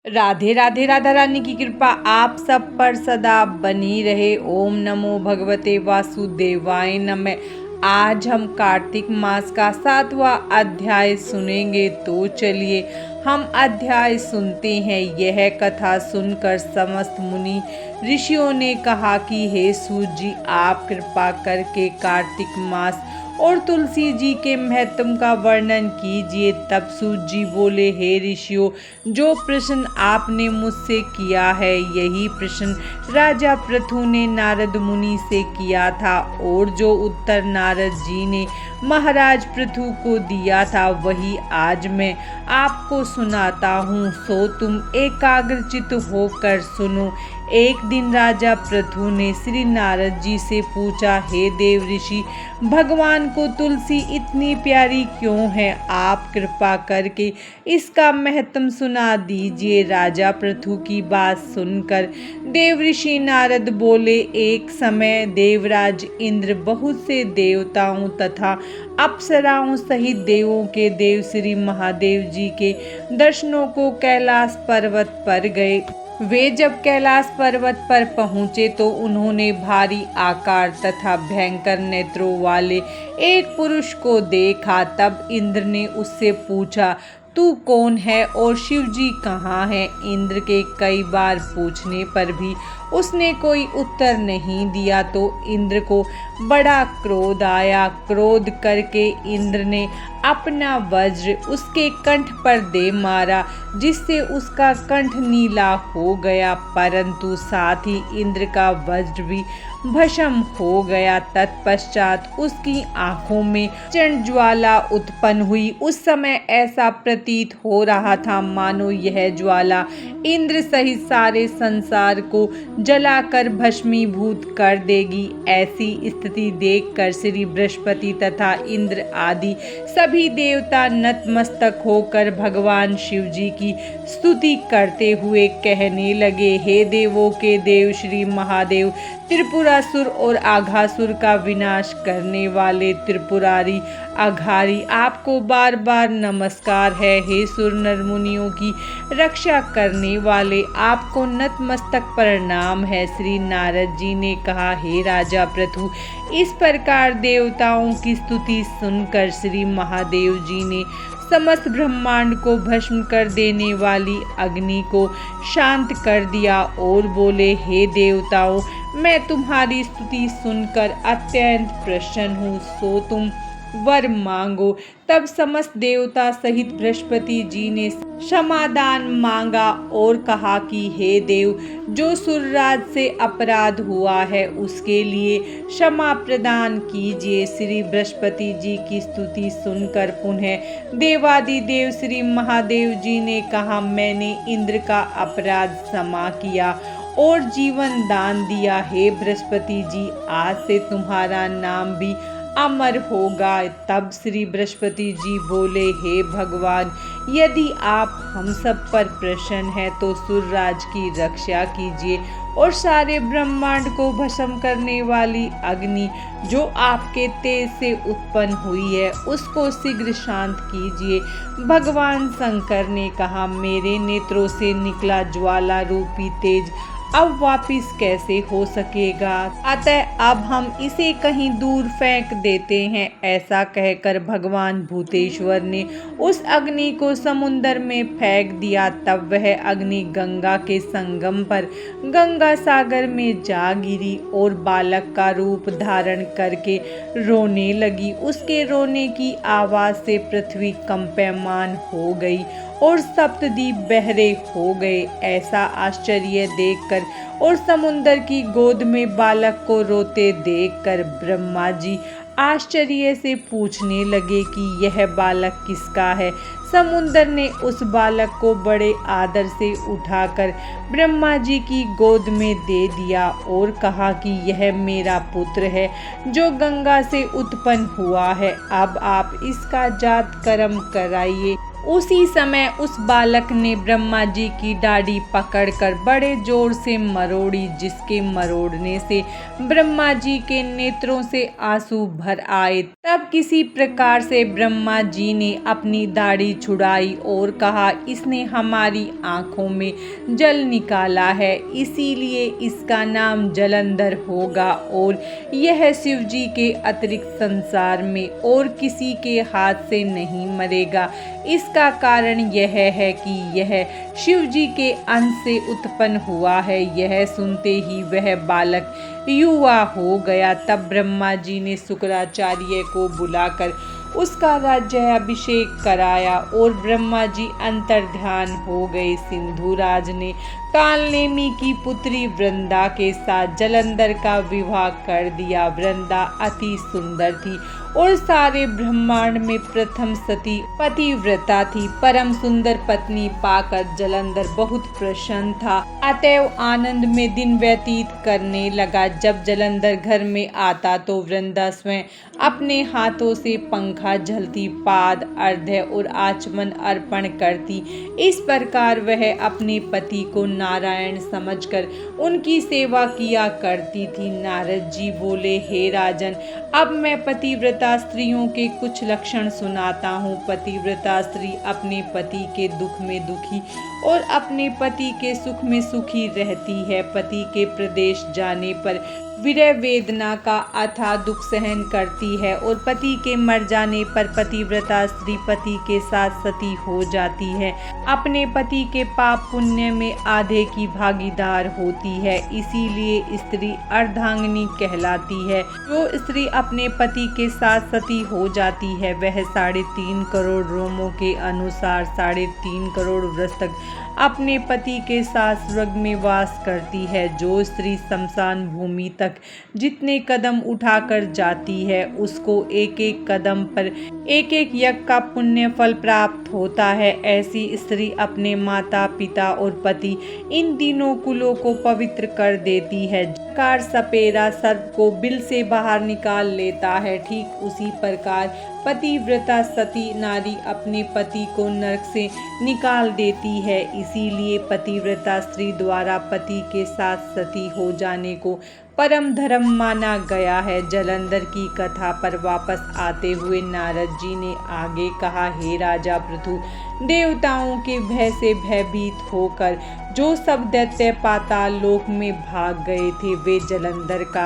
राधे राधे। राधा रानी की कृपा आप सब पर सदा बनी रहे। ओम नमो भगवते वासुदेवाय नमः। आज हम कार्तिक मास का 7वां अध्याय सुनेंगे, तो चलिए हम अध्याय सुनते हैं। यह कथा सुनकर समस्त मुनि ऋषियों ने कहा कि हे सूत जी, आप कृपा करके कार्तिक मास और तुलसी जी के महत्व का वर्णन कीजिए। तब सूत जी बोले, हे ऋषियों, जो प्रश्न आपने मुझसे किया है, यही प्रश्न राजा पृथु ने नारद मुनि से किया था, और जो उत्तर नारद जी ने महाराज पृथु को दिया था, वही आज मैं आपको सुनाता हूँ। सो तुम एकाग्रचित होकर सुनो। एक दिन राजा पृथु ने श्री नारद जी से पूछा, हे देव ऋषि, भगवान को तुलसी इतनी प्यारी क्यों है? आप कृपा करके इसका महत्व सुना दीजिए। राजा पृथु की बात सुनकर देव ऋषि नारद बोले, एक समय देवराज इंद्र बहुत से देवताओं तथा अप्सराओं सहित देवों के देव श्री महादेव जी के दर्शनों को कैलाश पर्वत पर गए। वे जब कैलाश पर्वत पर पहुँचे तो उन्होंने भारी आकार तथा भयंकर नेत्रों वाले एक पुरुष को देखा। तब इंद्र ने उससे पूछा, तू कौन है और शिव जी कहाँ हैं? इंद्र के कई बार पूछने पर भी उसने कोई उत्तर नहीं दिया तो इंद्र को बड़ा क्रोध आया। क्रोध करके इंद्र ने अपना वज्र उसके कंठ पर दे मारा, जिससे उसका कंठ नीला हो गया, परंतु साथ ही इंद्र का वज्र भी भस्म हो गया। तत्पश्चात उसकी आंखों में प्रचंड ज्वाला उत्पन्न हुई। उस समय ऐसा प्रतीत हो रहा था मानो यह ज्वाला इंद्र सहित सारे संसार को जलाकर भस्मीभूत कर देगी। ऐसी स्थिति देखकर श्री बृहस्पति तथा इंद्र आदि सभी देवता नतमस्तक होकर भगवान शिव जी की स्तुति करते हुए कहने लगे, हे देवों के देव श्री महादेव, त्रिपुरासुर और आघासुर का विनाश करने वाले त्रिपुरारी अघारी, आपको बार बार नमस्कार है। हे सुर नर मुनियों की रक्षा करने वाले, आपको नतमस्तक प्रणाम है। श्री नारद जी ने कहा, हे राजा पृथु, इस प्रकार देवताओं की स्तुति सुनकर श्री महादेव जी ने समस्त ब्रह्मांड को भस्म कर देने वाली अग्नि को शांत कर दिया और बोले, हे देवताओं, मैं तुम्हारी स्तुति सुनकर अत्यंत प्रसन्न हूँ, सो तुम वर मांगो। तब समस्त देवता सहित बृहस्पति जी ने क्षमादान मांगा और कहा कि हे देव, जो सुरराज से अपराध हुआ है उसके लिए क्षमा प्रदान कीजिए। श्री बृहस्पति जी की स्तुति सुनकर पुनः देवादिदेव श्री महादेव जी ने कहा, मैंने इंद्र का अपराध क्षमा किया और जीवन दान दिया। हे बृहस्पति जी, आज से तुम्हारा नाम भी अमर होगा। तब श्री बृहस्पति जी बोले, हे भगवान, यदि आप हम सब पर प्रसन्न हैं तो सुरराज की रक्षा कीजिए और सारे ब्रह्मांड को भस्म करने वाली अग्नि जो आपके तेज से उत्पन्न हुई है उसको शीघ्र शांत कीजिए। भगवान शंकर ने कहा, मेरे नेत्रों से निकला ज्वाला रूपी तेज अब वापिस कैसे हो सकेगा? अतः अब हम इसे कहीं दूर फेंक देते हैं। ऐसा कहकर भगवान भूतेश्वर ने उस अग्नि को समुद्र में फेंक दिया। तब वह अग्नि गंगा के संगम पर गंगा सागर में जा गिरी और बालक का रूप धारण करके रोने लगी। उसके रोने की आवाज से पृथ्वी कंपमान हो गई और सप्तद्वीप बहरे हो गए। ऐसा आश्चर्य देखकर और समुद्र की गोद में बालक को रोते देखकर ब्रह्मा जी आश्चर्य से पूछने लगे कि यह बालक किसका है। समुद्र ने उस बालक को बड़े आदर से उठाकर ब्रह्मा जी की गोद में दे दिया और कहा कि यह मेरा पुत्र है जो गंगा से उत्पन्न हुआ है। अब आप इसका जात कर्म कराइए। उसी समय उस बालक ने ब्रह्मा जी की दाढ़ी पकड़कर बड़े जोर से मरोड़ी, जिसके मरोड़ने से ब्रह्मा जी के नेत्रों से आंसू भर आए। तब किसी प्रकार से ब्रह्मा जी ने अपनी दाढ़ी छुड़ाई और कहा, इसने हमारी आंखों में जल निकाला है, इसीलिए इसका नाम जलंधर होगा और यह शिव जी के अतिरिक्त संसार में और किसी के हाथ से नहीं मरेगा। इसका कारण यह है कि यह शिव जी के अंश से उत्पन्न हुआ है। यह सुनते ही वह बालक युवा हो गया। तब ब्रह्मा जी ने शुक्राचार्य को बुलाकर उसका राज्याभिषेक कराया और ब्रह्मा जी अंतर्ध्यान हो गए। सिंधुराज ने कालनेमी की पुत्री वृंदा के साथ जलंधर का विवाह कर दिया। वृंदा अति सुंदर थी और सारे ब्रह्मांड में प्रथम सती पतिव्रता थी। परम सुंदर पत्नी पाकर जलंधर बहुत प्रसन्न था, अतएव आनंद में दिन व्यतीत करने लगा। जब जलंधर घर में आता तो वृंदा स्वयं अपने हाथों से पंखा झलती, पाद, अर्घ्य और आचमन अर्पण करती। इस प्रकार वह अपने पति को नारायण समझकर उनकी सेवा किया करती थी। नारद जी बोले, हे राजन, अब मैं पतिव्रता स्त्रियों के कुछ लक्षण सुनाता हूँ। पतिव्रता स्त्री अपने पति के दुख में दुखी और अपने पति के सुख में सुखी रहती है। पति के प्रदेश जाने पर विरह वेदना का अथाह दुख सहन करती है और पति के मर जाने पर पतिव्रता स्त्री पति के साथ सती हो जाती है। अपने पति के पाप पुण्य में आधे की भागीदार होती है, इसीलिए स्त्री अर्धांगिनी कहलाती है। जो स्त्री अपने पति के साथ सती हो जाती है वह 3.5 करोड़ रोमों के अनुसार 3.5 करोड़ वर्ष तक अपने पति के साथ स्वर्ग में वास करती है। जो स्त्री शमशान भूमि तक जितने कदम उठाकर जाती है उसको एक एक कदम पर एक एक यज्ञ का पुण्य फल प्राप्त होता है। ऐसी स्त्री अपने माता पिता और पति इन तीनों कुलों को पवित्र कर देती है। कार सपेरा सर्प को बिल से बाहर निकाल लेता है, ठीक उसी प्रकार पतिव्रता सती नारी अपने पति को नरक से निकाल देती है। इसीलिए पतिव्रता स्त्री द्वारा पति के साथ सती हो जाने को परम धर्म माना गया है। जलंधर की कथा पर वापस आते हुए नारद जी ने आगे कहा, हे राजा पृथु, देवताओं के भय से भयभीत होकर जो सब दैत्य पाताल लोक में भाग गए थे वे जलंधर का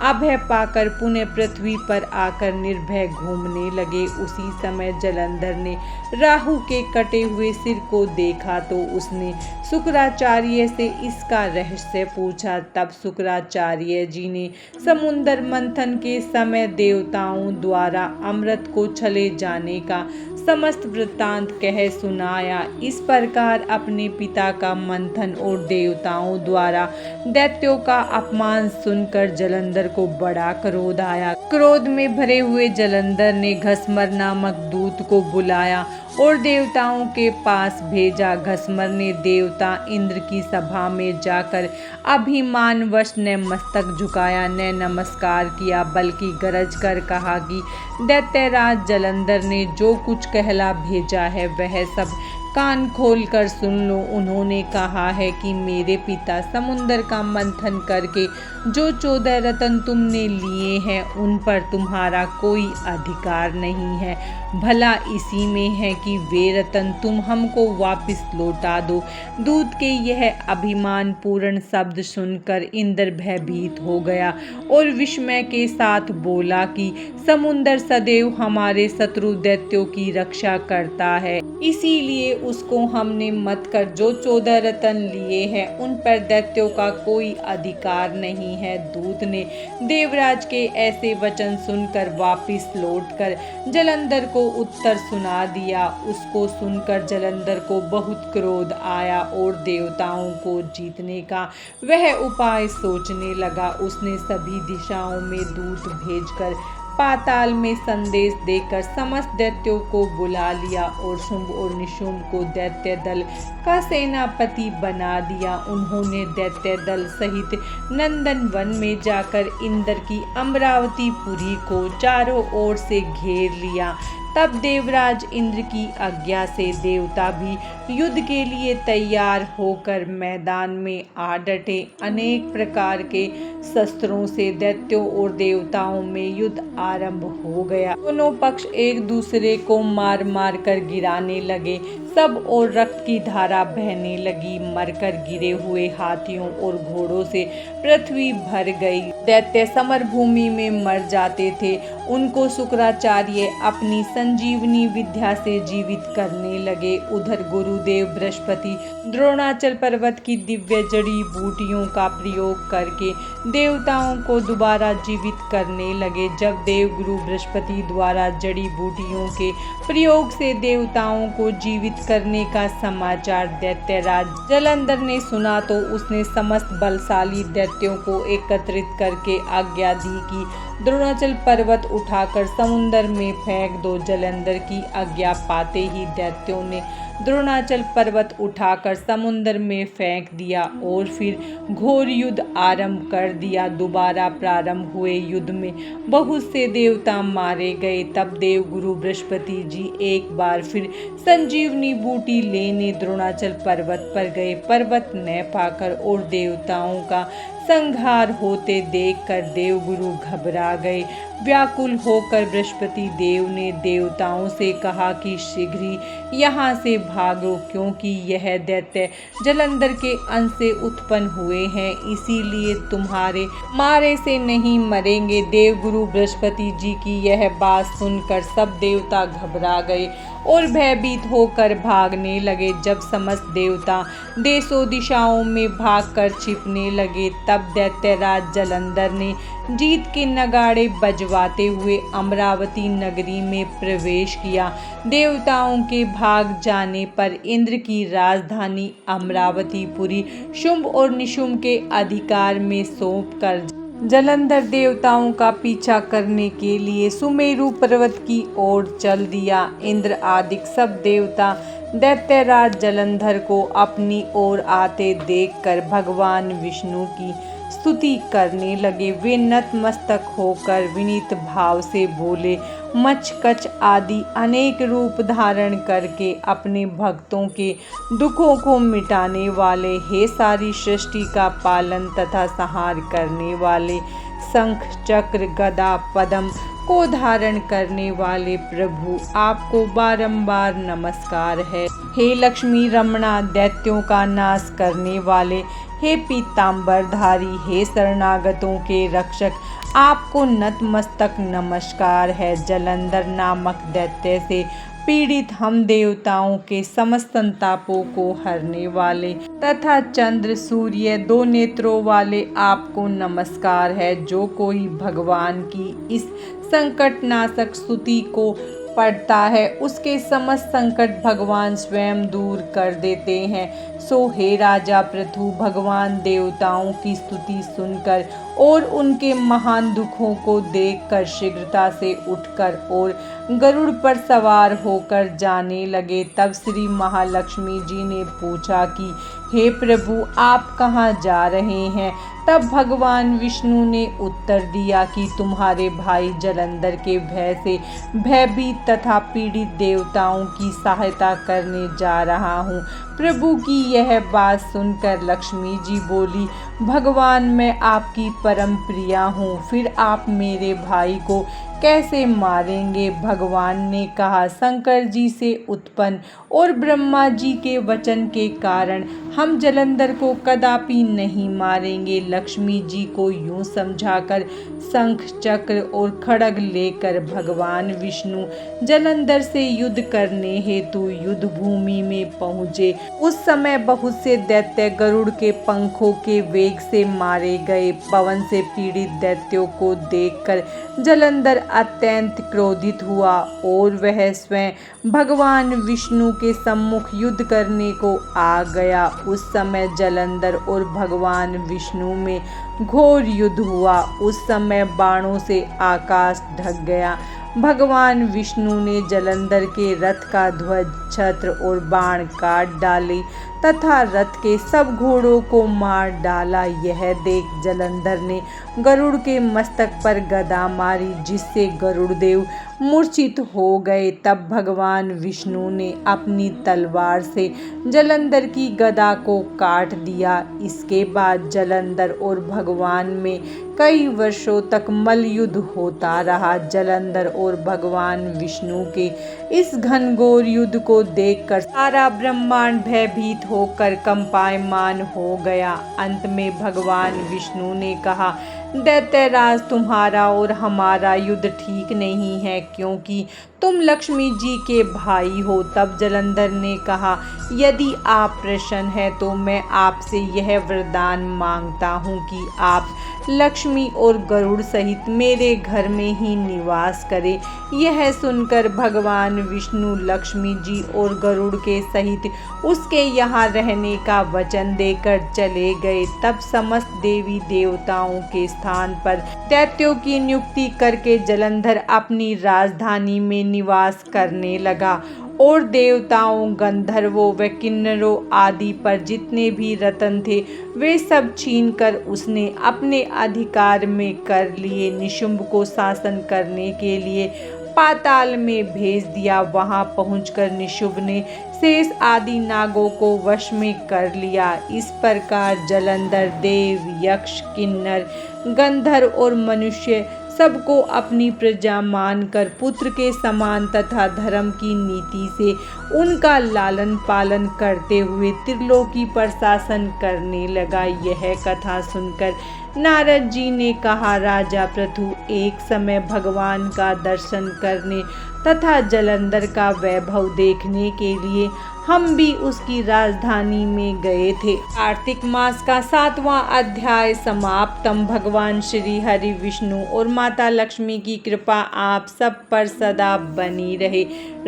अभय पाकर पुनः पृथ्वी पर आकर निर्भय घूमने लगे। उसी समय जलंधर ने राहु के कटे हुए सिर को देखा तो उसने शुक्राचार्य से इसका रहस्य पूछा। तब शुक्राचार्य जी ने समुद्र मंथन के समय देवताओं द्वारा अमृत को छले जाने का समस्त वृत्तांत कह सुनाया। इस प्रकार अपने पिता का मंथन और देवताओं द्वारा दैत्यों का अपमान सुनकर जलंधर को बड़ा क्रोध आया। क्रोध में भरे हुए जलंधर ने घसमर नामक दूत को बुलाया और देवताओं के पास भेजा। घसमर ने देवता इंद्र की सभा में जाकर अभिमानवश न मस्तक झुकाया न नमस्कार किया, बल्कि गरज कर कहा कि दैत्यराज जलंधर ने जो कुछ कहला भेजा है वह सब कान खोलकर सुन लो। उन्होंने कहा है कि मेरे पिता समुद्र का मंथन करके जो 14 रत्न तुमने लिए हैं उन पर तुम्हारा कोई अधिकार नहीं है। भला इसी में है कि वे रत्न तुम हमको वापस लौटा दो। दूत के यह अभिमान पूर्ण शब्द सुनकर इंद्र भयभीत हो गया और विस्मय के साथ बोला कि समुद्र सदैव हमारे शत्रु दैत्यों की रक्षा करता है, इसीलिए उसको हमने मत कर जो 14 रत्न लिए हैं उन पर दैत्यों का कोई अधिकार नहीं है। दूत ने देवराज के ऐसे वचन सुनकर वापिस लौटकर जलंधर को उत्तर सुना दिया। उसको सुनकर जलंधर को बहुत क्रोध आया और देवताओं को जीतने का वह उपाय सोचने लगा। उसने सभी दिशाओं में दूत भेजकर पाताल में संदेश देकर समस्त दैत्यों को बुला लिया और शुंभ और निशुंभ को दैत्य दल का सेनापति बना दिया। उन्होंने दैत्य दल सहित नंदन वन में जाकर इंद्र की अमरावती पुरी को चारों ओर से घेर लिया। तब देवराज इंद्र की आज्ञा से देवता भी युद्ध के लिए तैयार होकर मैदान में आ डटे। अनेक प्रकार के शस्त्रों से दैत्यों और देवताओं में युद्ध आरंभ हो गया। दोनों पक्ष एक दूसरे को मार मार कर गिराने लगे। सब और रक्त की धारा बहने लगी। मरकर गिरे हुए हाथियों और घोड़ों से पृथ्वी भर गई। दैत्य समर भूमि में मर जाते थे। उनको शुक्राचार्य अपनी संजीवनी विद्या से जीवित करने लगे। उधर गुरुदेव बृहस्पति द्रोणाचल पर्वत की दिव्य जड़ी बूटियों का प्रयोग करके देवताओं को दोबारा जीवित करने लगे। जब देव गुरु बृहस्पति द्वारा जड़ी बूटियों के प्रयोग से देवताओं को जीवित करने का समाचार दैत्यराज जलंधर ने सुना तो उसने समस्त बलशाली दैत्यों को एकत्रित करके आज्ञा दी कि द्रोणाचल पर्वत उठाकर समुद्र में फेंक दो। जलंधर की आज्ञा पाते ही दैत्यों ने द्रोणाचल पर्वत उठाकर समुद्र में फेंक दिया और फिर घोर युद्ध आरंभ कर दिया। दोबारा प्रारंभ हुए युद्ध में बहुत से देवता मारे गए। तब देव गुरु बृहस्पति जी एक बार फिर संजीवनी बूटी लेने द्रोणाचल पर्वत पर गए। पर्वत न पाकर और देवताओं का संहार होते देखकर देवगुरु घबरा गए। व्याकुल होकर बृहस्पति देव ने देवताओं से कहा कि शीघ्र ही यहाँ से भागो, क्योंकि यह दैत्य जलंधर के अंश से उत्पन्न हुए हैं, इसीलिए तुम्हारे मारे से नहीं मरेंगे। देवगुरु बृहस्पति जी की यह बात सुनकर सब देवता घबरा गए और भयभीत होकर भागने लगे। जब समस्त देवता देशों दिशाओं में भागकर छिपने लगे, तब दैत्यराज जलंधर ने जीत के नगाड़े बजवाते हुए अमरावती नगरी में प्रवेश किया। देवताओं के भाग जाने पर इंद्र की राजधानी अमरावतीपुरी शुंभ और निशुंभ के अधिकार में सौंपकर जलंधर देवताओं का पीछा करने के लिए सुमेरु पर्वत की ओर चल दिया। इंद्र आदि सब देवता दैत्यराज जलंधर को अपनी ओर आते देखकर भगवान विष्णु की स्तुति करने लगे। वे नतमस्तक होकर विनीत भाव से बोले, मच्छ कच्छ आदि अनेक रूप धारण करके अपने भक्तों के दुखों को मिटाने वाले, हे सारी सृष्टि का पालन तथा संहार करने वाले, शंख चक्र गदा पद्म को धारण करने वाले प्रभु, आपको बारंबार नमस्कार है। हे लक्ष्मी रमणा, दैत्यों का नाश करने वाले, हे पीतांबरधारी, हे शरणागतों के रक्षक, आपको नतमस्तक नमस्कार है। जलंधर नामक दैत्य से पीड़ित हम देवताओं के समस्त संतापों को हरने वाले तथा चंद्र सूर्य दो नेत्रों वाले आपको नमस्कार है। जो कोई भगवान की इस संकटनाशक स्तुति को पढ़ता है, उसके समस्त संकट भगवान स्वयं दूर कर देते हैं। सो हे राजा पृथु, भगवान देवताओं की स्तुति सुनकर और उनके महान दुखों को देखकर शीघ्रता से उठकर और गरुड़ पर सवार होकर जाने लगे। तब श्री महालक्ष्मी जी ने पूछा कि हे प्रभु, आप कहाँ जा रहे हैं? तब भगवान विष्णु ने उत्तर दिया कि तुम्हारे भाई जलंधर के भय से भयभीत तथा पीड़ित देवताओं की सहायता करने जा रहा हूँ। प्रभु की यह बात सुनकर लक्ष्मी जी बोली, भगवान मैं आपकी परम प्रिया हूँ, फिर आप मेरे भाई को कैसे मारेंगे? भगवान ने कहा, शंकर जी से उत्पन्न और ब्रह्मा जी के वचन के कारण हम जलंधर को कदापि नहीं मारेंगे। लक्ष्मी जी को यूं समझाकर शंख चक्र और खड्ग लेकर भगवान विष्णु जलंधर से युद्ध करने हेतु युद्ध भूमि में पहुँचे। उस समय बहुत से दैत्य गरुड़ के पंखों के वेग से मारे गए। पवन से पीड़ित दैत्यों को देखकर जलंधर अत्यंत क्रोधित हुआ और वह स्वयं भगवान विष्णु के सम्मुख युद्ध करने को आ गया। उस समय जलंधर और भगवान विष्णु में घोर युद्ध हुआ। उस समय बाणों से आकाश ढक गया। भगवान विष्णु ने जलंधर के रथ का ध्वज, छत्र और बाण काट डाले तथा रथ के सब घोड़ों को मार डाला। यह देख जलंधर ने गरुड़ के मस्तक पर गदा मारी, जिससे गरुड़ देव मूर्छित हो गए। तब भगवान विष्णु ने अपनी तलवार से जलंधर की गदा को काट दिया। इसके बाद जलंधर और भगवान में कई वर्षों तक मल्लयुद्ध होता रहा। जलंधर और भगवान विष्णु के इस घनघोर युद्ध को देखकर सारा ब्रह्मांड भयभीत होकर कंपायमान हो गया। अंत में भगवान विष्णु ने कहा, दैत्यराज, तुम्हारा और हमारा युद्ध ठीक नहीं है, क्योंकि तुम लक्ष्मी जी के भाई हो। तब जलंधर ने कहा, यदि आप प्रसन्न हैं तो मैं आपसे यह वरदान मांगता हूँ कि आप लक्ष्मी और गरुड़ सहित मेरे घर में ही निवास करें। यह सुनकर भगवान विष्णु लक्ष्मी जी और गरुड़ के सहित उसके यहाँ रहने का वचन देकर चले गए। तब समस्त देवी देवताओं के स्थान पर दैत्यों की नियुक्ति करके जलंधर अपनी राजधानी में निवास करने लगा और देवताओं, गंधर्वों व किन्नरों आदि पर जितने भी रत्न थे वे सब छीनकर उसने अपने अधिकार में कर लिए। निशुंभ को शासन करने के लिए पाताल में भेज दिया। वहां पहुंचकर निशुंभ ने शेष आदि नागों को वश में कर लिया। इस प्रकार जलंधर देव, यक्ष, किन्नर, गंधर्व और मनुष्य सबको अपनी प्रजा मानकर पुत्र के समान तथा धर्म की नीति से उनका लालन पालन करते हुए त्रिलोकी पर शासन करने लगा। यह कथा सुनकर नारद जी ने कहा, राजा पृथु, एक समय भगवान का दर्शन करने तथा जलंधर का वैभव देखने के लिए हम भी उसकी राजधानी में गए थे। कार्तिक मास का 7वां अध्याय समाप्तम। भगवान श्री हरि विष्णु और माता लक्ष्मी की कृपा आप सब पर सदा बनी रहे।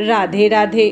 राधे राधे।